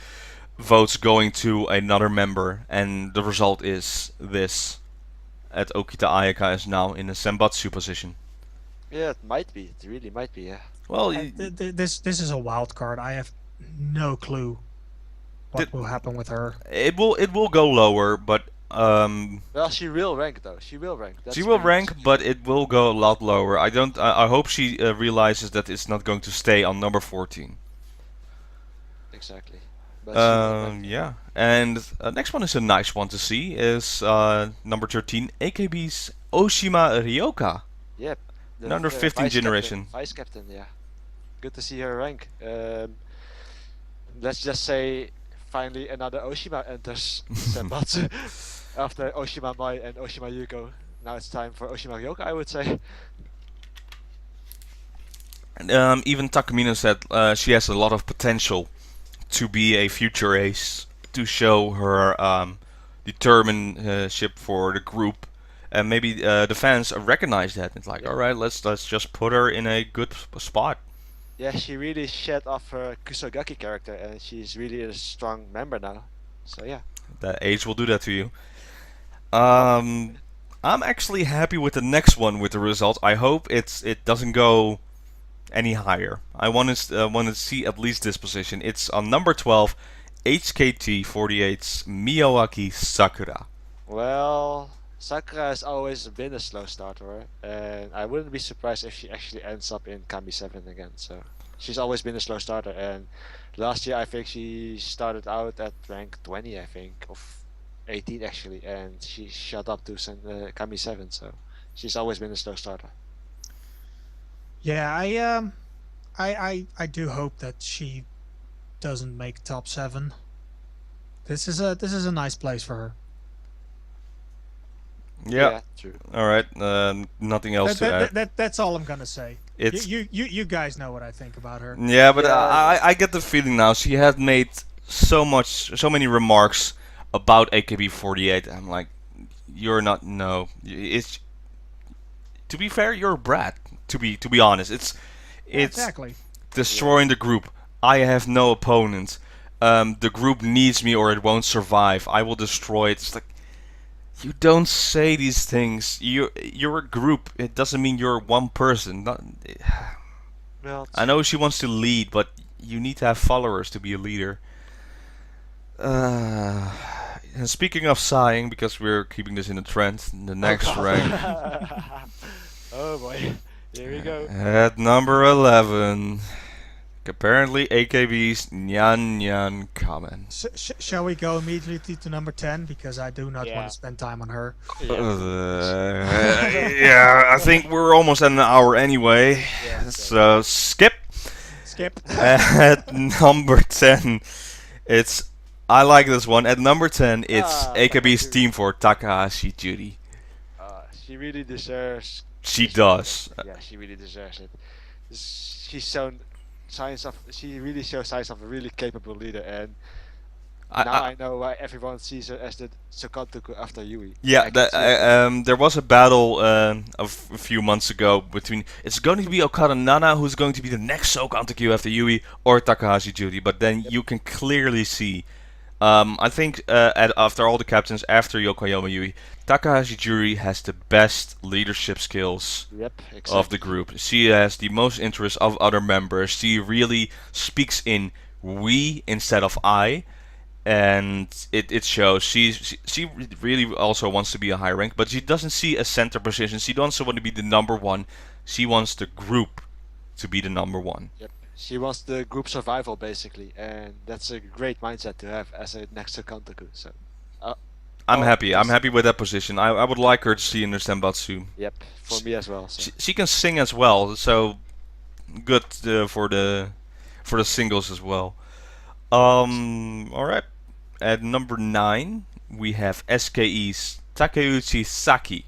votes going to another member, and the result is this. At Okita Ayaka is now in a Senbatsu position. Yeah, it might be. It really might be. Yeah. Well, This is a wild card. I have no clue what will happen with her. it will go lower, but Well, she will rank though. She will rank. That's She will pretty much rank, for but sure. it will go a lot lower. I don't. I hope she realizes that it's not going to stay on number 14. Exactly. But she will rank. Yeah. And next one is a nice one to see. Is number 13, AKB's Oshima Ryoka, Yep. The another 15th vice captain. generation. Vice captain. Yeah. Good to see her rank. Let's just say finally another Oshima enters senbatsu after Oshima Mai and Oshima Yuko. Now it's time for Oshima Ryoka, I would say. Even Takamina said she has a lot of potential to be a future ace, to show her determination for the group, and maybe the fans recognize that. It's like, Yeah. all right, let's just put her in a good spot. Yeah, she really shed off her Kusogaki character, and she's really a strong member now. So yeah. That age will do that to you. I'm actually happy with the next one with the results. I hope it doesn't go any higher. I want to see at least this position. It's on number 12, HKT48's Miyawaki Sakura. Well, Sakura has always been a slow starter, and I wouldn't be surprised if she actually ends up in Kami 7 again. So she's always been a slow starter, and last year I think she started out at rank 20, I think, of 18 actually, and she shot up to Kami 7. So she's always been a slow starter. Yeah, I do hope that she doesn't make top 7. This is a nice place for her. Yeah. True. All right. Nothing else to add. That's all I'm gonna say. It's You guys know what I think about her. yeah, but Yeah, I get the feeling now she had made so many remarks about AKB48. I'm like, you're not. No, it's to be fair, you're a brat. To be honest, it's Exactly. destroying the group. I have no opponent. The group needs me or it won't survive. I will destroy it. It's like, you don't say these things. You're a group. It doesn't mean you're one person. Well, I know she wants to lead, but you need to have followers to be a leader. And speaking of sighing, because we're keeping this in a trend, the next rank Oh boy, here we go. at number 11, apparently AKB's Nyan Nyan Kamen. Shall we go immediately to number 10 because I do not Yeah. want to spend time on her. Yeah, I think we're almost at an hour anyway. Yeah, So skip. Skip. At number 10, it's I like this one. At number 10, it's AKB's Takahashi. team for Takahashi Judy. She really deserves. She does. Yeah, she really deserves it. She's shown signs of. She really shows signs of a really capable leader, and now I know why everyone sees her as the Sousenkyo after Yui. Yeah, I can see it. there was a battle of a few months ago between it's going to be Okada Nana who's going to be the next Sousenkyo after Yui or Takahashi Judy, but then you can clearly see. I think after all the captains, after Yokoyama Yui, Takahashi Judy has the best leadership skills Yep, exactly. of the group. She has the most interest of other members. She really speaks in we instead of I. And it shows. She really also wants to be a high rank, but she doesn't see a center position. She doesn't want to be the number one. She wants the group to be the number one. Yep. She wants the group survival basically, and that's a great mindset to have as a next to Kantoku. So, I'm Oh, happy. I'm yes. happy with that position. I would like her to see in the senbatsu. yep, for me as well. So. She can sing as well, so good for the singles as well. All right. At number 9, we have SKE's Takeuchi Saki.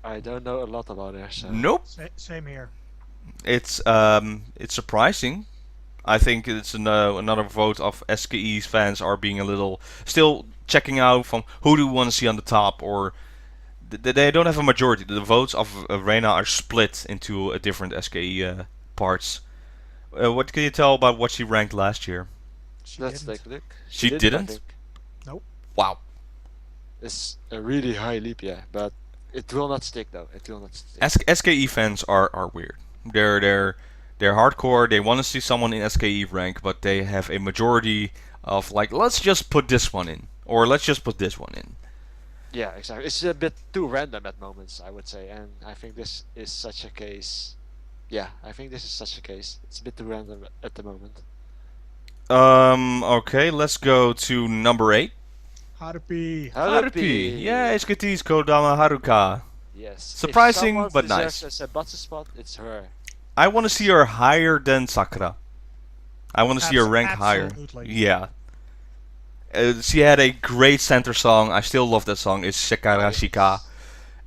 I don't know a lot about her. So. Nope. Same here. It's surprising. I think it's another vote of SKE's fans are being a little still checking out from who do we want to see on the top, or they don't have a majority. The votes of Reina are split into different SKE parts. What can you tell about what she ranked last year? Let's didn't. take a look. She I didn't? think. Wow. It's a really high leap, yeah, but it will not stick though. It will not stick. SKE fans are weird. They're hardcore. They want to see someone in SKE rank, but they have a majority of like, let's just put this one in, or let's just put this one in. Yeah, exactly. It's a bit too random at moments, I would say, and I think this is such a case. Yeah, I think this is such a case. It's a bit too random at the moment. Okay, let's go to number 8. Harupi. Harupi. Yeah, Harupi. HKT's Kodama Haruka. Yes. If Surprising, someone but deserves nice. a senbatsu spot, it's her. I want to see her higher than Sakura. I want to see her rank higher. Absolutely. Yeah. She had a great center song. I still love that song. It's Shekarashika.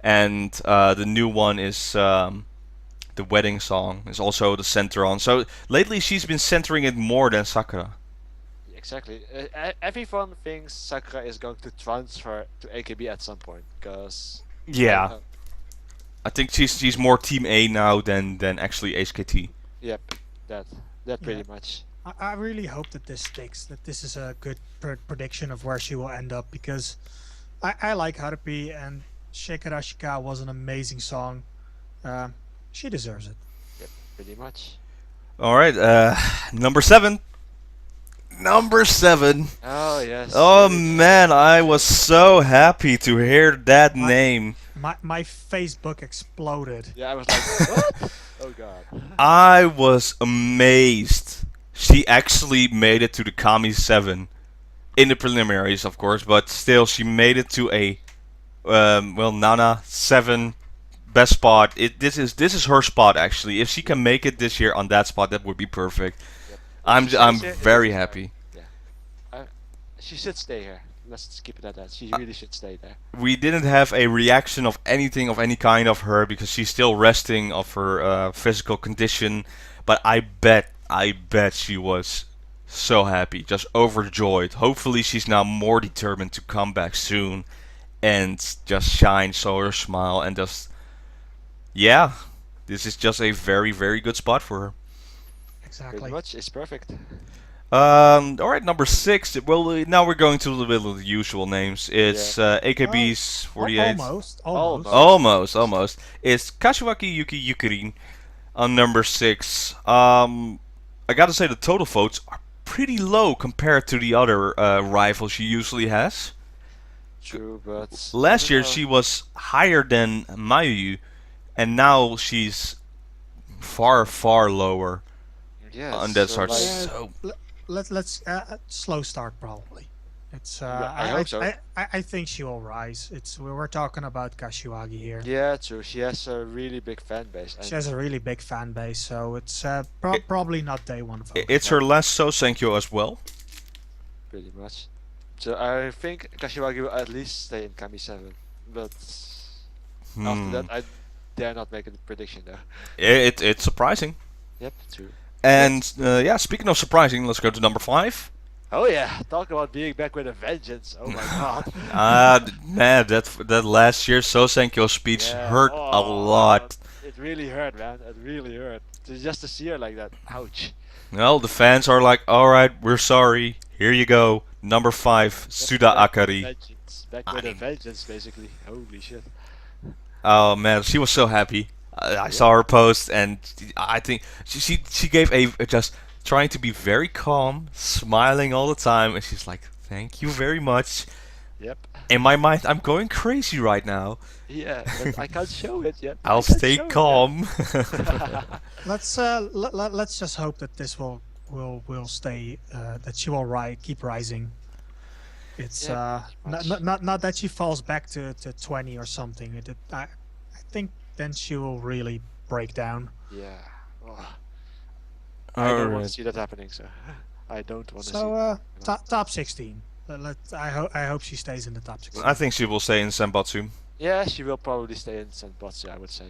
And the new one is the wedding song. Is also the center on. So lately she's been centering it more than Sakura. Exactly. Everyone thinks Sakura is going to transfer to AKB at some point, because Yeah. I think she's more Team A now than actually HKT. Yep, that pretty much. I really hope that this sticks, that this is a good prediction of where she will end up, because I like Harupi, and Shekarashika was an amazing song. She deserves it. Yep, pretty much. All right, number 7. Number 7. Oh yes. Oh really man, I was so happy to hear that name. My Facebook exploded. Yeah, I was like, what? Oh god. I was amazed. She actually made it to the Kami 7 in the preliminaries, of course, but still, she made it to a Nana 7 best spot. This is her spot actually. If she can make it this year on that spot, that would be perfect. Yep. I'm very happy. Yeah. She should stay here. Let's just keep it at that. She really should stay there. We didn't have a reaction of anything of any kind of her because she's still resting of her physical condition. But I bet she was so happy, just overjoyed. Hopefully she's now more determined to come back soon and just shine, show her smile, and just yeah, this is just a very very good spot for her. Exactly. Pretty much, it's perfect. All right, number 6. Well, now we're going to a little bit of the usual names. It's AKB's 48. Almost. It's Kashiwaki Yuki Yukirin on number 6. I gotta say the total votes are pretty low compared to the other rivals she usually has. True, but Last year she was higher than Mayu, and now she's far lower on that sort. like, So Let's slow start probably. It's I hope so. I think she will rise. We're talking about Kashiwagi here. Yeah, true. She has a really big fan base. She has a really big fan base, so it's probably not day one vote. it's her last Sousenkyo as well. Pretty much. So I think Kashiwagi will at least stay in Kami 7, but after that I dare not make a prediction though. It's surprising. Yep, true. And speaking of surprising, let's go to number 5. Oh yeah, talk about being back with a vengeance. Oh my god. Man, that last year's Sousenkyo speech Yeah. hurt a lot. It really hurt, man. It really hurt. Just to see her like that. Ouch. Well, the fans are like, all right, we're sorry. Here you go, number 5, Suda Akari. Vengeance. Back with a vengeance, basically. Holy shit. Oh man, she was so happy. I saw her post, and I think she gave a just trying to be very calm, smiling all the time, and she's like, "Thank you very much." Yep. In my mind, I'm going crazy right now. Yeah, but I can't show it yet. I'll stay calm. Let's just hope that this will stay. That she will keep rising. It's not that she falls back to 20 or something. I think then she will really break down. Yeah. Oh. I don't want to see that happening, so I don't want to see. So top 16. I hope she stays in the top 16. I think she will stay in Senbatsu. Yeah, she will probably stay in senbatsu, I would say.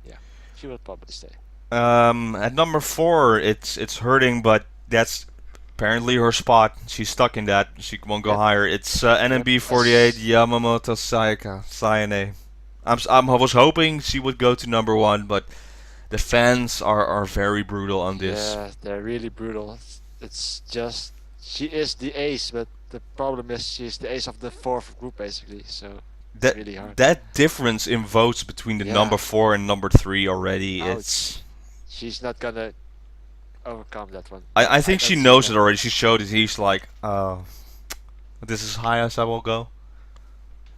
Yeah, she will probably stay. At number 4, it's hurting, but that's apparently her spot. She's stuck in that. She won't go higher. It's NMB48 Yamamoto Sayane. I was hoping she would go to number 1, but the fans are very brutal on this. Yeah, they're really brutal. It's just she is the ace, but the problem is she's the ace of the 4th group basically. So it's really hard. That difference in votes between the number 4 and number 3 already, Ouch. She's not gonna overcome that one. I think she knows it already. She showed it. He's like, this is high as I will go.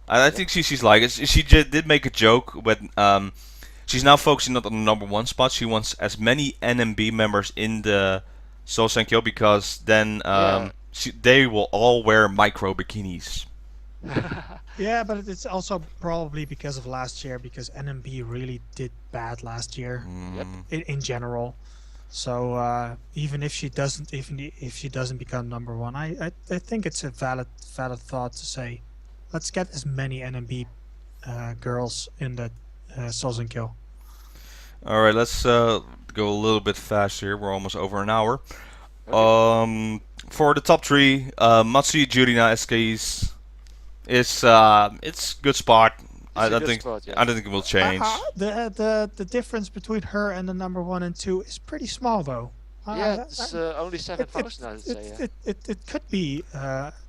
I think she's like it. She did make a joke when she's now focusing not on the number one spot. She wants as many NMB members in the Sousenkyo because then Yeah. they will all wear micro bikinis. Yeah, but it's also probably because of last year, because NMB really did bad last year Yep. in general. So even if she doesn't, even if she doesn't become number one, I think it's a valid thought to say, let's get as many NMB girls in the Sousenkyo. All right, let's go a little bit faster. We're almost over an hour. Okay. For the top three, Matsuya Jurina SKs it's good spot. It's a I good think spot, yeah. I don't think it will change. The difference between her and the number one and two is pretty small, though. Yeah, it's only it, 7,000, I would say. Yeah. it could be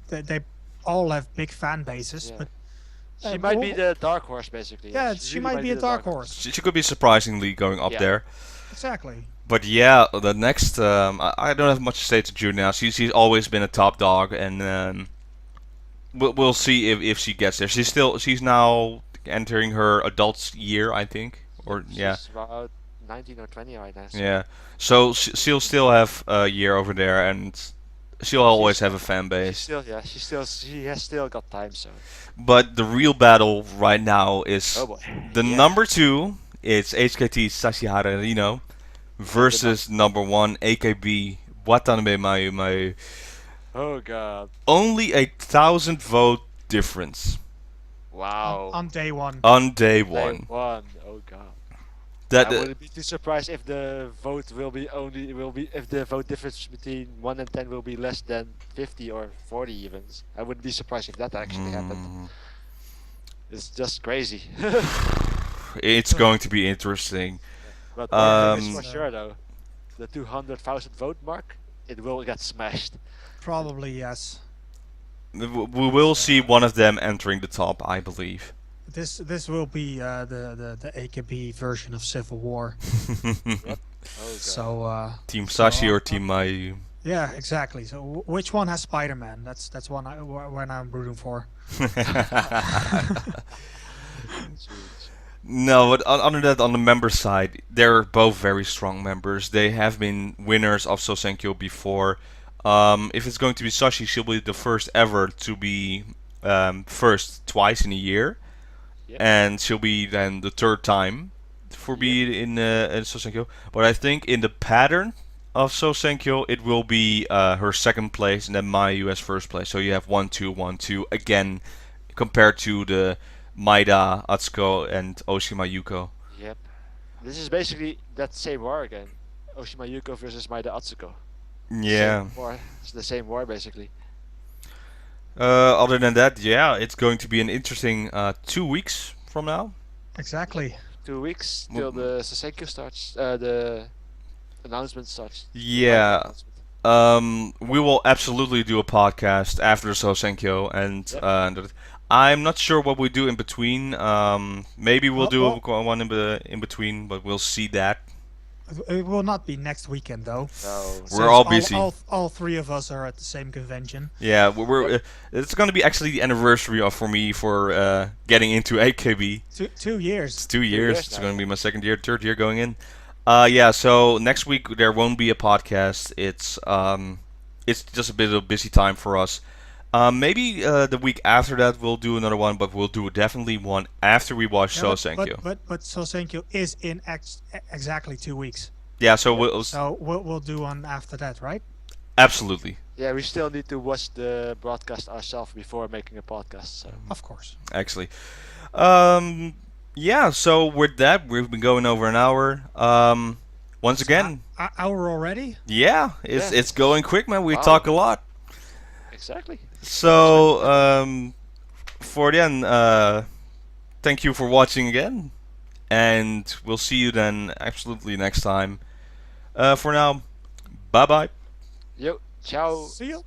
they all have big fan bases, Yeah. but She might be the dark horse, basically. yeah, she really might be a dark horse. She could be surprisingly going up Yeah. there. Exactly. But yeah, the next I don't have much to say to Jurina. She's always been a top dog, and we'll see if she gets there. She's now entering her adult year, I think, or yeah. She's about 19 or 20 right now. So Yeah, so she'll still have a year over there, and she'll always have a fan base. she has still got time. So. But the real battle right now is Oh boy. the Yeah. number two. It's HKT Sashihara Rino versus number one AKB Watanabe Mayu Mayu. Oh god. Only 1,000 vote difference Wow. On day one. on day Day one. one. Oh god. That I wouldn't be too surprised if the vote if the vote difference between 1 and 10 will be less than 50 or 40 even. I wouldn't be surprised if that actually happened. It's just crazy. it's going to be interesting. But one thing is for Um, sure though, the 200,000 vote mark, it will get smashed. Probably yes. We will see one of them entering the top, I believe. This will be the AKB version of Civil War. Oh god. So Team So, Sashi or Team Mayu. yeah, exactly. So which one has Spider-Man? That's one when I'm rooting for. No, but other than that, on the member side, they're both very strong members. They have been winners of Sousenkyo before. If it's going to be Sashi, she'll be the first ever to be first twice in a year, Yep. and she'll be then the third time for being in Sousenkyo. But I think in the pattern of Sousenkyo, it will be her second place and then Mayu as first place. So you have 1-2, 1-2 again, compared to the Maida, Atsuko, and Oshima Yuko. Yep. This is basically that same war again. Oshima Yuko versus Maida Atsuko. Yeah. Same war. It's the same war basically. Other than that, yeah, it's going to be an interesting 2 weeks from now. Exactly. 2 weeks till the Sousenkyo starts. The announcement starts. Yeah. Announcement. We will absolutely do a podcast after Sousenkyo, and Yep. I'm not sure what we do in between. Maybe we'll do Well- one in between, but we'll see that. It will not be next weekend though. No. We're all Since busy. All three of us are at the same convention. Yeah, it's going to be actually the anniversary for me for getting into AKB. 2 years. It's 2 years. years It's now, going to yeah. be my second year, third year going in. Yeah. So next week there won't be a podcast. It's just a bit of a busy time for us. Maybe the week after that we'll do another one, but we'll do definitely one after we watch Yeah, Sousenkyo. but Sousenkyo is in exactly 2 weeks. Yeah. So we'll So we'll do one after that, right? absolutely, Yeah, we still need to watch the broadcast ourselves before making a podcast. So Of course. actually. Yeah. So with that, we've been going over an hour. Once again, Hour already? yeah, Yeah. it's going quick, man. We Wow. talk a lot. exactly. So, for then, thank you for watching again, and we'll see you then absolutely next time. For now, bye bye. Yo, ciao. See you.